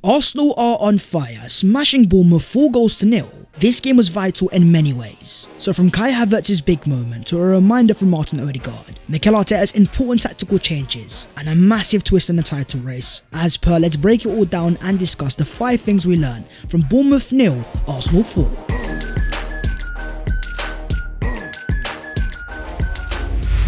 Arsenal are on fire, smashing Bournemouth 4-0. This game was vital in many ways. So from Kai Havertz's big moment to a reminder from Martin Odegaard, Mikel Arteta's important tactical changes, and a massive twist in the title race. As per, let's break it all down and discuss the 5 things we learned from Bournemouth 0, Arsenal 4.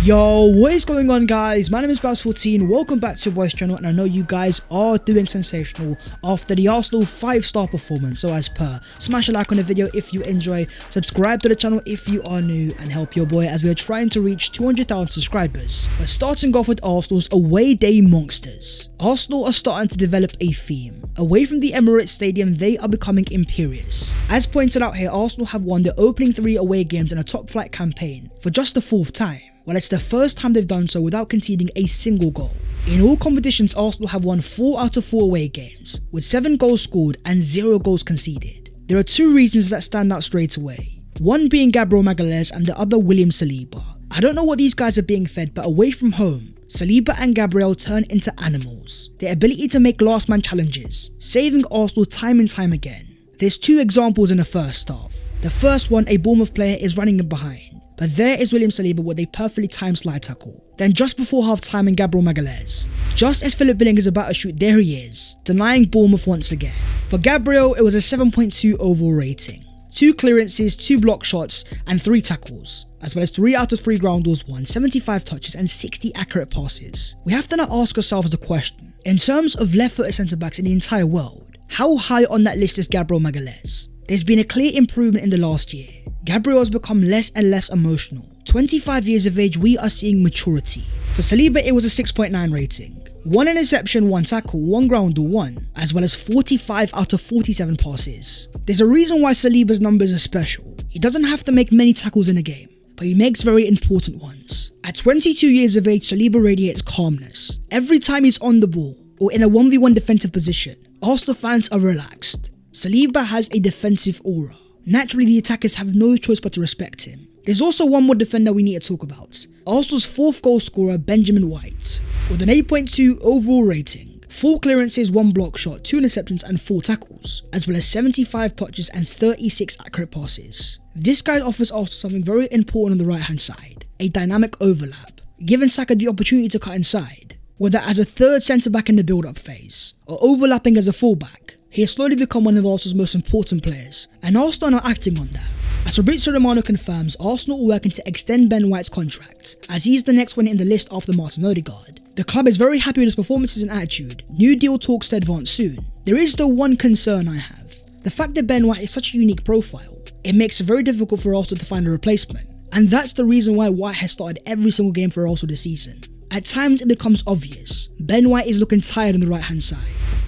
Yo, what is going on, guys? My name is Babs14, welcome back to your boys channel, and I know you guys are doing sensational after the Arsenal 5-star performance. So as per, smash a like on the video if you enjoy, subscribe to the channel if you are new, and help your boy as we are trying to reach 200,000 subscribers. But starting off with Arsenal's away day monsters. Arsenal are starting to develop a theme. Away from the Emirates Stadium, they are becoming imperious. As pointed out here, Arsenal have won the opening 3 away games in a top flight campaign for just the 4th time. Well, it's the first time they've done so without conceding a single goal. In all competitions, Arsenal have won 4 out of 4 away games, with 7 goals scored and 0 goals conceded. There are 2 reasons that stand out straight away. One being Gabriel Magalhaes and the other William Saliba. I don't know what these guys are being fed, but away from home, Saliba and Gabriel turn into animals. Their ability to make last man challenges, saving Arsenal time and time again. There's 2 examples in the first half. The first one, a Bournemouth player is running in behind, but there is William Saliba with a perfectly timed slide tackle. Then just before half time in Gabriel Magalhaes, just as Philip Billing is about to shoot, there he is, denying Bournemouth once again. For Gabriel, it was a 7.2 overall rating. 2 clearances, 2 block shots, and 3 tackles, as well as 3 out of 3 ground balls won, 75 touches and 60 accurate passes. We have to now ask ourselves the question, in terms of left-footed centre-backs in the entire world, how high on that list is Gabriel Magalhaes? There's been a clear improvement in the last year. Gabriel has become less and less emotional. 25 years of age, we are seeing maturity. For Saliba, it was a 6.9 rating. 1 interception, 1 tackle, 1 ground ball, 1, as well as 45 out of 47 passes. There's a reason why Saliba's numbers are special. He doesn't have to make many tackles in a game, but he makes very important ones. At 22 years of age, Saliba radiates calmness. Every time he's on the ball, or in a 1v1 defensive position, Arsenal fans are relaxed. Saliba has a defensive aura. Naturally, the attackers have no choice but to respect him. There's also one more defender we need to talk about. Arsenal's 4th goal scorer, Benjamin White, with an 8.2 overall rating, 4 clearances, 1 block shot, 2 interceptions and 4 tackles, as well as 75 touches and 36 accurate passes. This guy offers Arsenal something very important on the right hand side, a dynamic overlap, giving Saka the opportunity to cut inside, whether as a 3rd centre back in the build-up phase, or overlapping as a fullback. He has slowly become one of Arsenal's most important players, and Arsenal are acting on that. As Fabrizio Romano confirms, Arsenal are working to extend Ben White's contract, as he's the next one in the list after Martin Odegaard. The club is very happy with his performances and attitude. New deal talks to advance soon. There is the one concern I have. The fact that Ben White is such a unique profile, it makes it very difficult for Arsenal to find a replacement. And that's the reason why White has started every single game for Arsenal this season. At times it becomes obvious, Ben White is looking tired on the right hand side.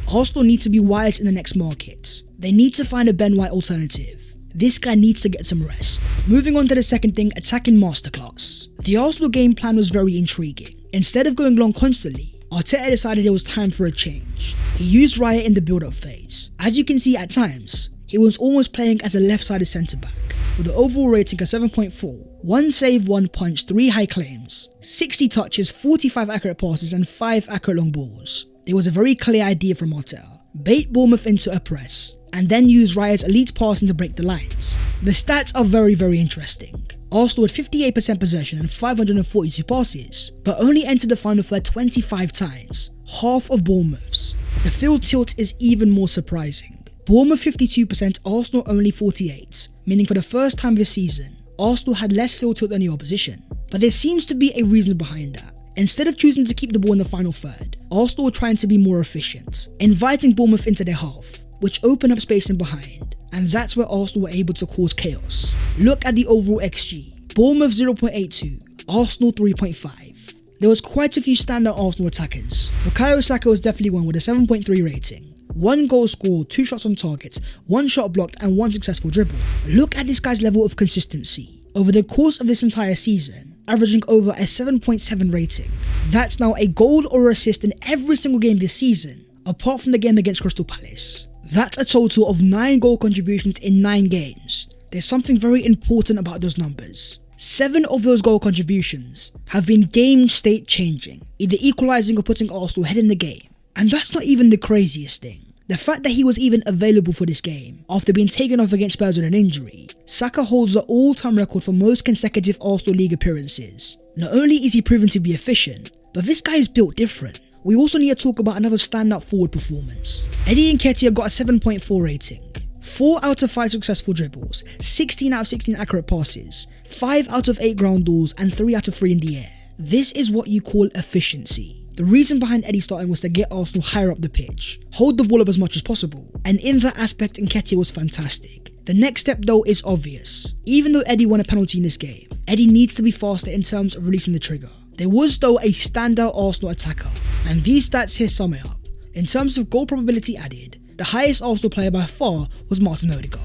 Arsenal need to be wise in the next market. They need to find a Ben White alternative. This guy needs to get some rest. Moving on to the second thing, attacking masterclass. The Arsenal game plan was very intriguing. Instead of going long constantly, Arteta decided it was time for a change. He used Raya in the build-up phase. As you can see at times, he was almost playing as a left-sided centre-back, with an overall rating of 7.4, 1 save, 1 punch, 3 high claims, 60 touches, 45 accurate passes and 5 accurate long balls. There was a very clear idea from Arteta. Bait Bournemouth into a press, and then use Raya's elite passing to break the lines. The stats are very interesting. Arsenal had 58% possession and 542 passes, but only entered the final third 25 times, half of Bournemouth's. The field tilt is even more surprising. Bournemouth 52%, Arsenal only 48%, meaning for the first time this season, Arsenal had less field tilt than the opposition. But there seems to be a reason behind that. Instead of choosing to keep the ball in the final third, Arsenal were trying to be more efficient, inviting Bournemouth into their half, which opened up space in behind, and that's where Arsenal were able to cause chaos. Look at the overall XG. Bournemouth 0.82, Arsenal 3.5. There was quite a few standout Arsenal attackers. Bukayo Saka was definitely one with a 7.3 rating. 1 goal scored, 2 shots on target, 1 shot blocked and 1 successful dribble. Look at this guy's level of consistency. Over the course of this entire season, averaging over a 7.7 rating. That's now a goal or assist in every single game this season, apart from the game against Crystal Palace. That's a total of 9 goal contributions in 9 games. There's something very important about those numbers. 7 of those goal contributions have been game state changing, either equalising or putting Arsenal ahead in the game. And that's not even the craziest thing. The fact that he was even available for this game after being taken off against Spurs with an injury, Saka holds the all-time record for most consecutive Arsenal League appearances. Not only is he proven to be efficient, but this guy is built different. We also need to talk about another standout forward performance. Eddie Nketiah got a 7.4 rating. 4 out of 5 successful dribbles, 16 out of 16 accurate passes, 5 out of 8 ground duels and 3 out of 3 in the air. This is what you call efficiency. The reason behind Eddie starting was to get Arsenal higher up the pitch, hold the ball up as much as possible, and in that aspect Nketiah was fantastic. The next step though is obvious. Even though Eddie won a penalty in this game, Eddie needs to be faster in terms of releasing the trigger. There was though a standout Arsenal attacker, and these stats here sum it up. In terms of goal probability added, the highest Arsenal player by far was Martin Odegaard.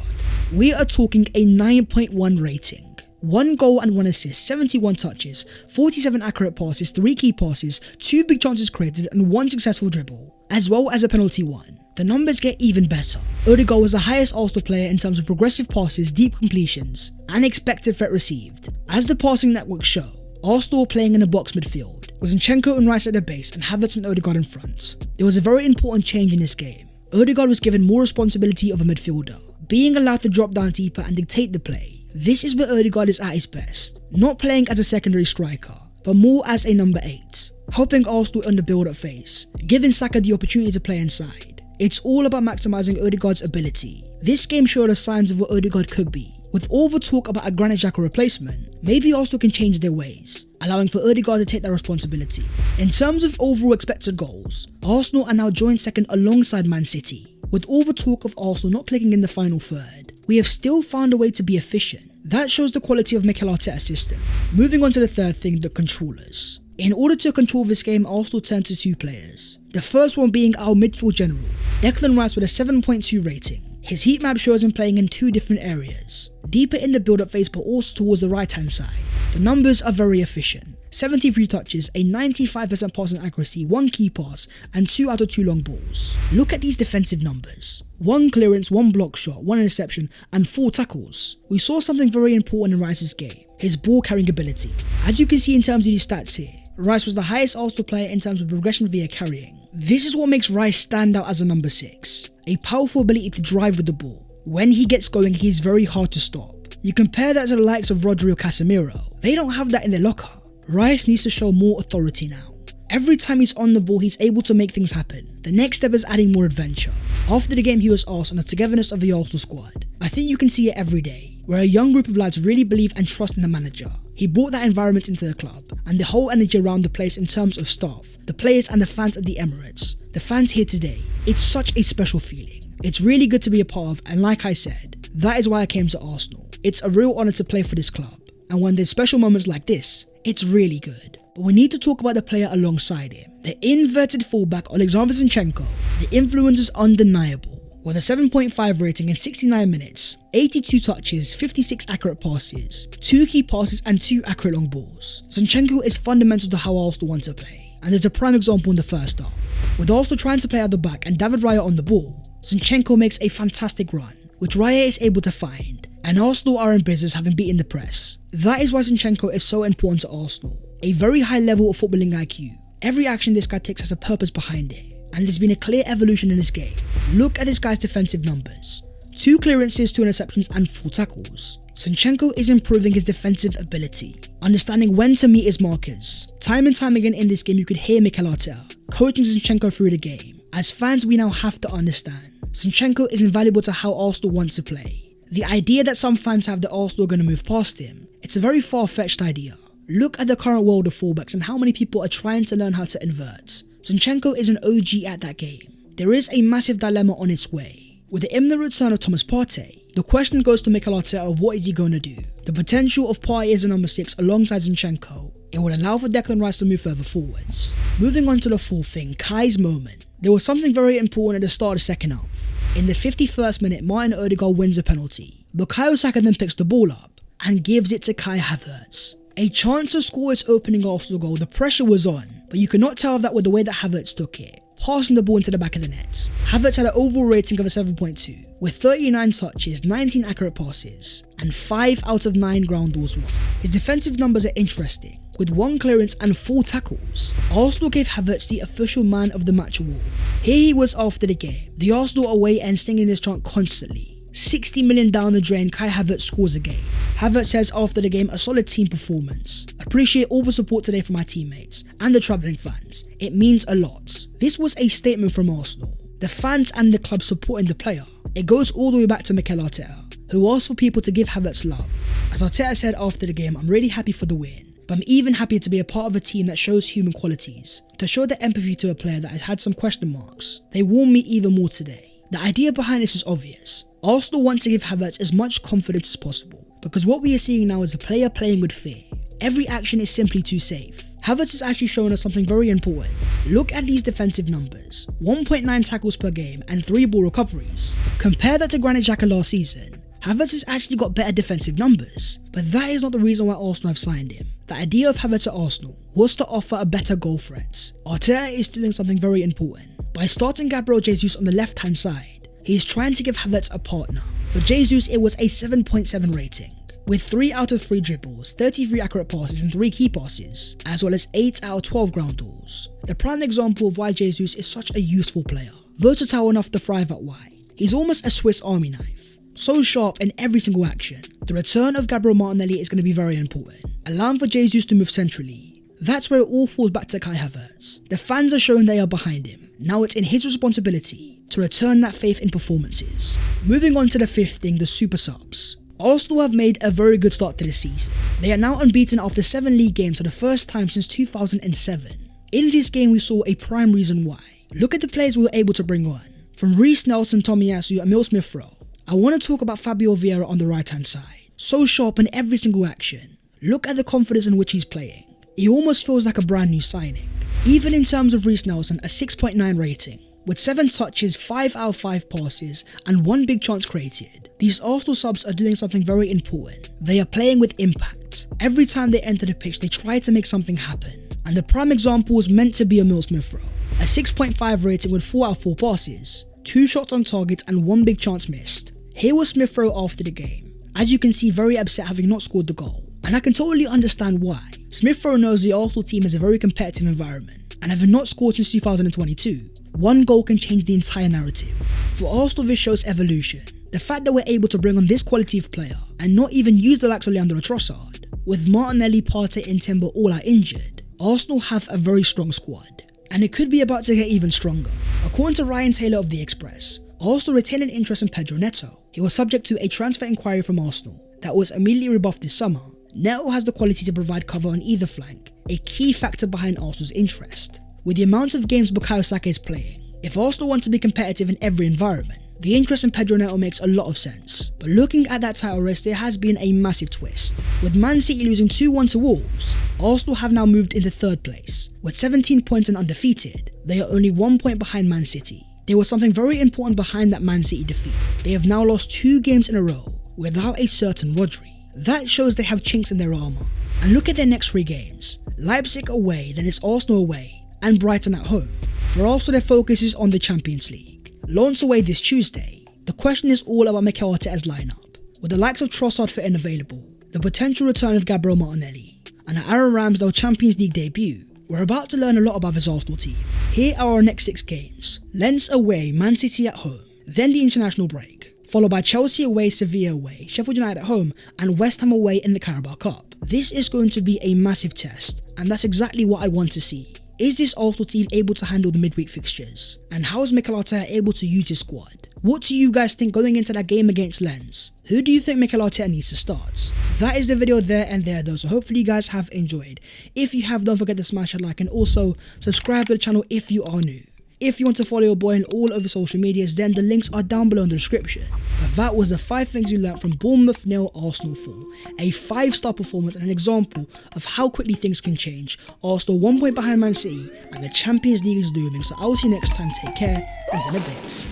We are talking a 9.1 rating. 1 goal and 1 assist, 71 touches, 47 accurate passes, 3 key passes, 2 big chances created and 1 successful dribble, as well as a penalty won. The numbers get even better. Odegaard was the highest Arsenal player in terms of progressive passes, deep completions, and expected threat received. As the passing networks show, Arsenal playing in a box midfield, with Zinchenko and Rice at the base and Havertz and Odegaard in front. There was a very important change in this game. Odegaard was given more responsibility of a midfielder, being allowed to drop down deeper and dictate the play. This is where Odegaard is at his best, not playing as a secondary striker, but more as a number 8, helping Arsenal in the build-up phase, giving Saka the opportunity to play inside. It's all about maximising Odegaard's ability. This game showed us signs of what Odegaard could be. With all the talk about a Granit Xhaka replacement, maybe Arsenal can change their ways, allowing for Odegaard to take that responsibility. In terms of overall expected goals, Arsenal are now joint second alongside Man City. With all the talk of Arsenal not clicking in the final third, we have still found a way to be efficient. That shows the quality of Mikel Arteta's system. Moving on to the third thing, the controllers. In order to control this game, Arsenal turned to 2 players. The first one being our midfield general, Declan Rice with a 7.2 rating. His heat map shows him playing in 2 different areas, deeper in the build-up phase but also towards the right hand side. The numbers are very efficient. 73 touches, a 95% passing accuracy, 1 key pass and 2 out of 2 long balls. Look at these defensive numbers. 1 clearance, 1 block shot, 1 interception and 4 tackles. We saw something very important in Rice's game, his ball carrying ability. As you can see in terms of these stats here, Rice was the highest Arsenal player in terms of progression via carrying. This is what makes Rice stand out as a number 6. A powerful ability to drive with the ball. When he gets going, he is very hard to stop. You compare that to the likes of Rodri or Casemiro. They don't have that in their locker. Rice needs to show more authority now. Every time he's on the ball, he's able to make things happen. The next step is adding more adventure. After the game, he was asked on the togetherness of the Arsenal squad. I think you can see it every day, where a young group of lads really believe and trust in the manager. He brought that environment into the club, and the whole energy around the place in terms of staff, the players and the fans at the Emirates. The fans here today, it's such a special feeling. It's really good to be a part of, and like I said, that is why I came to Arsenal. It's a real honour to play for this club, and when there's special moments like this, it's really good. But we need to talk about the player alongside him. The inverted fullback Alexander Zinchenko. The influence is undeniable. With a 7.5 rating in 69 minutes, 82 touches, 56 accurate passes, 2 key passes and 2 accurate long balls. Zinchenko is fundamental to how Arsenal want to play, and there's a prime example in the first half. With Arsenal trying to play at the back and David Raya on the ball, Zinchenko makes a fantastic run, which Raya is able to find, and Arsenal are in business having beaten the press. That is why Zinchenko is so important to Arsenal. A very high level of footballing IQ. Every action this guy takes has a purpose behind it, and there's been a clear evolution in this game. Look at this guy's defensive numbers. 2 clearances, 2 interceptions and 4 tackles. Zinchenko is improving his defensive ability, understanding when to meet his markers. Time and time again in this game you could hear Mikel Arteta coaching Zinchenko through the game. As fans we now have to understand, Zinchenko is invaluable to how Arsenal want to play. The idea that some fans have that Arsenal are going to move past him, it's a very far-fetched idea. Look at the current world of fullbacks and how many people are trying to learn how to invert. Zinchenko is an OG at that game. There is a massive dilemma on its way. With the imminent return of Thomas Partey, the question goes to Mikel Arteta of what is he going to do. The potential of Partey as a number 6 alongside Zinchenko, it would allow for Declan Rice to move further forwards. Moving on to the fourth thing, Kai's moment. There was something very important at the start of the second half. In the 51st minute, Martin Odegaard wins a penalty. Bukayo Saka then picks the ball up and gives it to Kai Havertz. A chance to score its opening Arsenal goal, the pressure was on, but you could not tell that with the way that Havertz took it. passing the ball into the back of the net. Havertz had an overall rating of a 7.2, with 39 touches, 19 accurate passes, and 5 out of 9 ground balls won. His defensive numbers are interesting, with 1 clearance and 4 tackles. Arsenal gave Havertz the official Man of the Match award. Here he was after the game, the Arsenal away end singing this chant constantly. 60 million down the drain, Kai Havertz scores a game. Havertz says after the game, a solid team performance. Appreciate all the support today from my teammates and the travelling fans. It means a lot. This was a statement from Arsenal, the fans and the club supporting the player. It goes all the way back to Mikel Arteta, who asked for people to give Havertz love. As Arteta said after the game, I'm really happy for the win, but I'm even happier to be a part of a team that shows human qualities. To show the empathy to a player that had some question marks, they warmed me even more today. The idea behind this is obvious. Arsenal wants to give Havertz as much confidence as possible, because what we are seeing now is a player playing with fear. Every action is simply too safe. Havertz is actually showing us something very important. Look at these defensive numbers, 1.9 tackles per game and 3 ball recoveries. Compare that to Granit Xhaka last season. Havertz has actually got better defensive numbers, but that is not the reason why Arsenal have signed him. The idea of Havertz at Arsenal was to offer a better goal threat. Arteta is doing something very important. By starting Gabriel Jesus on the left hand side, he is trying to give Havertz a partner. For Jesus, it was a 7.7 rating, with 3 out of 3 dribbles, 33 accurate passes and 3 key passes, as well as 8 out of 12 ground balls. The prime example of why Jesus is such a useful player. Versatile enough to thrive at wide. He's almost a Swiss army knife, so sharp in every single action. The return of Gabriel Martinelli is going to be very important, allowing for Jesus to move centrally. That's where it all falls back to Kai Havertz. The fans are showing they are behind him. Now it's in his responsibility to return that faith in performances. Moving on to the 5th thing, the super subs. Arsenal have made a very good start to the season. They are now unbeaten after 7 league games for the first time since 2007. In this game we saw a prime reason why. Look at the players we were able to bring on. From Reece Nelson, Tomiyasu and Emil Smith-Rowe. I want to talk about Fabio Vieira on the right hand side. So sharp in every single action. Look at the confidence in which he's playing. He almost feels like a brand new signing. Even in terms of Reece Nelson, a 6.9 rating. With 7 touches, 5 out of 5 passes, and 1 big chance created. These Arsenal subs are doing something very important. They are playing with impact. Every time they enter the pitch, they try to make something happen. And the prime example was meant to be Emil Smith-Rowe. A 6.5 rating with 4 out of 4 passes, 2 shots on target and 1 big chance missed. Here was Smith-Rowe after the game. As you can see, very upset having not scored the goal. And I can totally understand why. Smith-Rowe knows the Arsenal team is a very competitive environment, and having not scored since 2022, 1 goal can change the entire narrative. For Arsenal, this shows evolution. The fact that we're able to bring on this quality of player and not even use the likes of Leandro Trossard, with Martinelli, Partey and Timber all out injured, Arsenal have a very strong squad, and it could be about to get even stronger. According to Ryan Taylor of The Express, Arsenal retained an interest in Pedro Neto. He was subject to a transfer inquiry from Arsenal that was immediately rebuffed this summer. Neto has the quality to provide cover on either flank, a key factor behind Arsenal's interest. With the amount of games Bukayo Saka is playing, if Arsenal want to be competitive in every environment, the interest in Pedro Neto makes a lot of sense. But looking at that title race, there has been a massive twist. With Man City losing 2-1 to Wolves, Arsenal have now moved into 3rd place. With 17 points and undefeated, they are only 1 point behind Man City. There was something very important behind that Man City defeat. They have now lost 2 games in a row without a certain Rodri. That shows they have chinks in their armour. And look at their next 3 games. Leipzig away, then it's Arsenal away, and Brighton at home. For Arsenal, their focus is on the Champions League. Lens away this Tuesday. The question is all about Mikel Arteta's lineup. With the likes of Trossard fit and available, the potential return of Gabriel Martinelli, and Aaron Ramsdale Champions League debut, we're about to learn a lot about his Arsenal team. Here are our next 6 games. Lens away, Man City at home, then the international break, followed by Chelsea away, Sevilla away, Sheffield United at home, and West Ham away in the Carabao Cup. This is going to be a massive test, and that's exactly what I want to see. Is this Arsenal team able to handle the midweek fixtures? And how is Mikel Arteta able to use his squad? What do you guys think going into that game against Lens? Who do you think Mikel Arteta needs to start? That is the video there and there though, so hopefully you guys have enjoyed. If you have, don't forget to smash a like and also subscribe to the channel if you are new. If you want to follow your boy on all over social medias, then the links are down below in the description. But that was the 5 things you learned from Bournemouth 0 Arsenal 4. A 5-star performance and an example of how quickly things can change. Arsenal 1 point behind Man City and the Champions League is looming. So I will see you next time. Take care and in a bit.